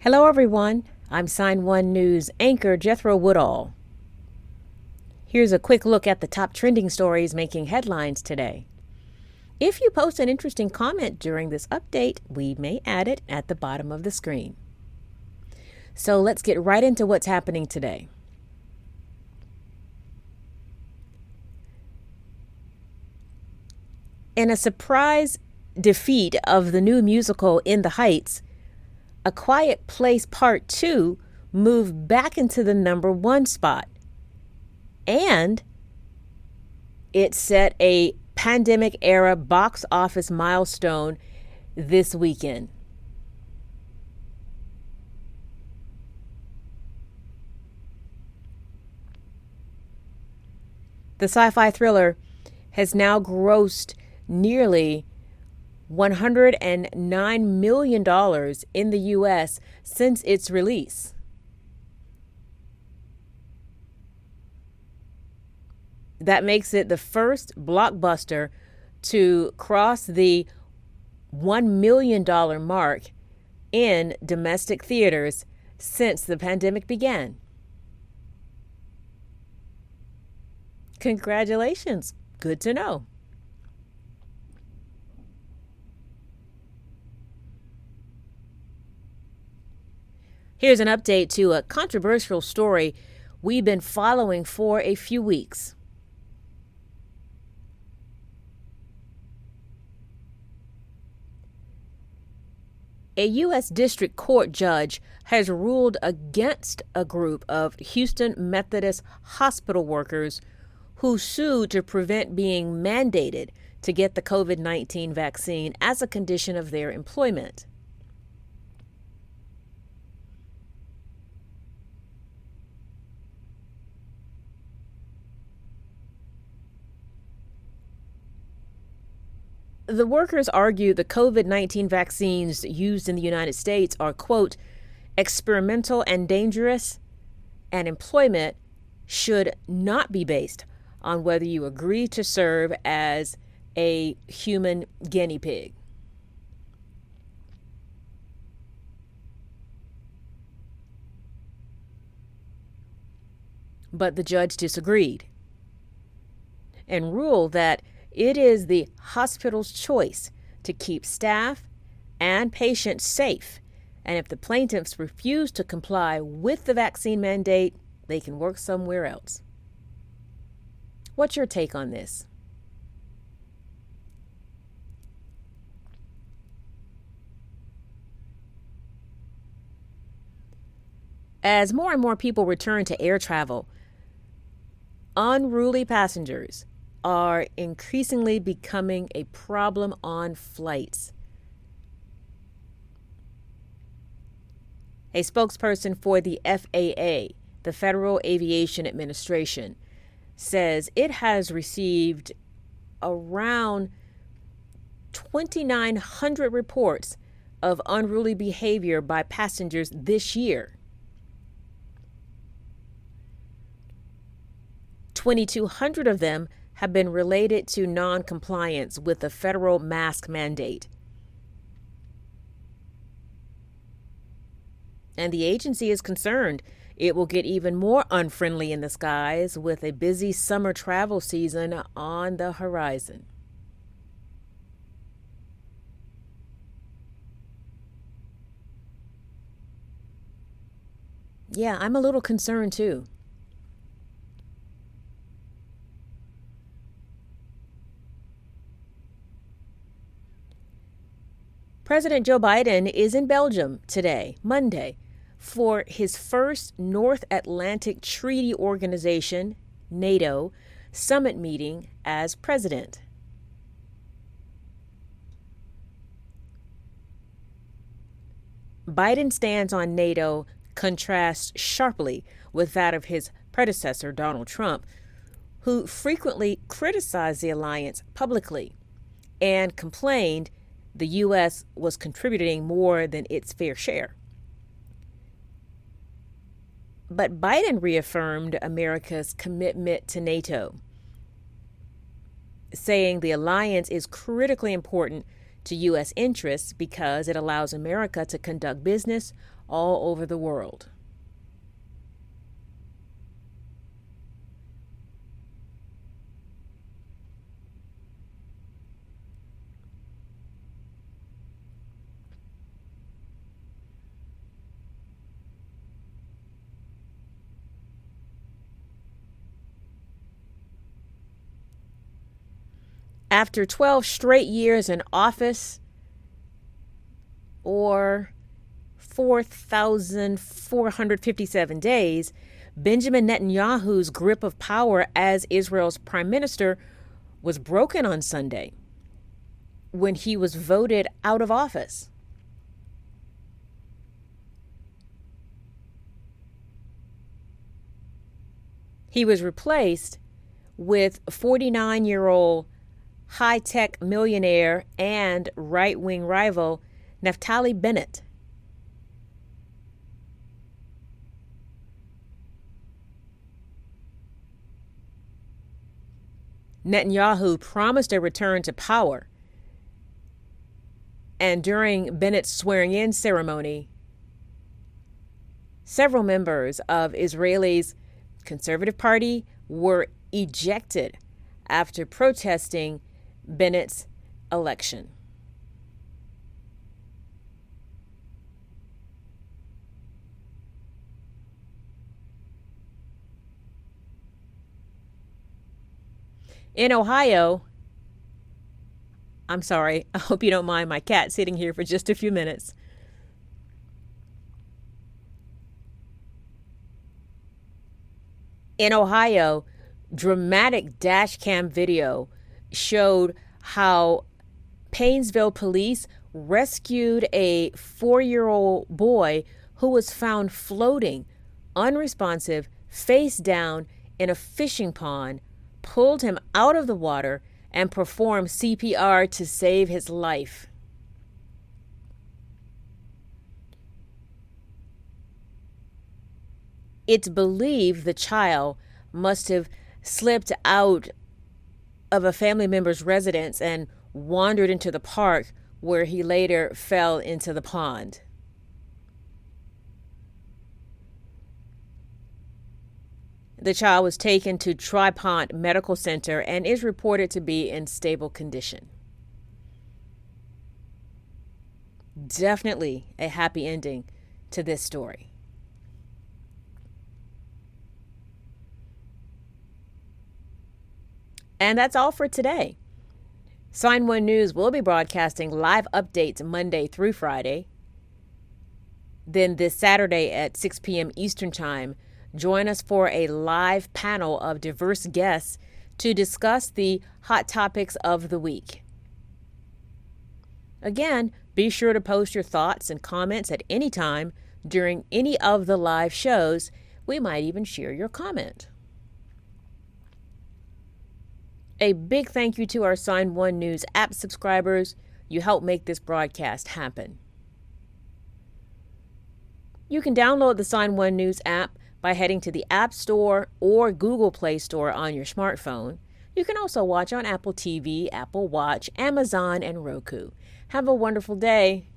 Hello, everyone. I'm Sign1News anchor Jethro Woodall. Here's a quick look at the top trending stories making headlines today. If you post an interesting comment during this update, we may add it at the bottom of the screen. So let's get right into what's happening today. In a surprise defeat of the new musical In the Heights, A Quiet Place Part 2 moved back into the #1 spot. And it set a pandemic-era box office milestone this weekend. The sci-fi thriller has now grossed nearly $109 million in the U.S. since its release. That makes it the first blockbuster to cross the $1 million mark in domestic theaters since the pandemic began. Congratulations. Good to know. Here's an update to a controversial story we've been following for a few weeks. A U.S. District Court judge has ruled against a group of Houston Methodist hospital workers who sued to prevent being mandated to get the COVID-19 vaccine as a condition of their employment. The workers argue the COVID-19 vaccines used in the United States are, quote, experimental and dangerous, and employment should not be based on whether you agree to serve as a human guinea pig. But the judge disagreed and ruled that it is the hospital's choice to keep staff and patients safe, and if the plaintiffs refuse to comply with the vaccine mandate, they can work somewhere else. What's your take on this? As more and more people return to air travel, unruly passengers are increasingly becoming a problem on flights. A spokesperson for the FAA, the Federal Aviation Administration, says it has received around 2,900 reports of unruly behavior by passengers this year. 2,200 of them have been related to non-compliance with the federal mask mandate. And the agency is concerned it will get even more unfriendly in the skies with a busy summer travel season on the horizon. Yeah, I'm a little concerned too. President Joe Biden is in Belgium today, Monday, for his first North Atlantic Treaty Organization, NATO, summit meeting as president. Biden's stance on NATO contrasts sharply with that of his predecessor, Donald Trump, who frequently criticized the alliance publicly and complained the U.S. was contributing more than its fair share. But Biden reaffirmed America's commitment to NATO, saying the alliance is critically important to U.S. interests because it allows America to conduct business all over the world. After 12 straight years in office, or 4,457 days, Benjamin Netanyahu's grip of power as Israel's prime minister was broken on Sunday when he was voted out of office. He was replaced with 49-year-old high-tech millionaire and right-wing rival Naftali Bennett. Netanyahu promised a return to power, and during Bennett's swearing-in ceremony, several members of Israel's Conservative Party were ejected after protesting Bennett's election. In Ohio, I'm sorry, I hope you don't mind my cat sitting here for just a few minutes. In Ohio, dramatic dash cam video showed how Painesville police rescued a 4-year-old boy who was found floating, unresponsive, face down in a fishing pond, pulled him out of the water, and performed CPR to save his life. It's believed the child must have slipped out of a family member's residence and wandered into the park, where he later fell into the pond. The child was taken to Tri-Pont Medical Center and is reported to be in stable condition. Definitely a happy ending to this story. And that's all for today. Sign1News will be broadcasting live updates Monday through Friday. Then this Saturday at 6 p.m. Eastern Time, join us for a live panel of diverse guests to discuss the hot topics of the week. Again, be sure to post your thoughts and comments at any time during any of the live shows. We might even share your comment. A big thank you to our Sign1News app subscribers. You help make this broadcast happen. You can download the Sign1News app by heading to the App Store or Google Play Store on your smartphone. You can also watch on Apple TV, Apple Watch, Amazon, and Roku. Have a wonderful day.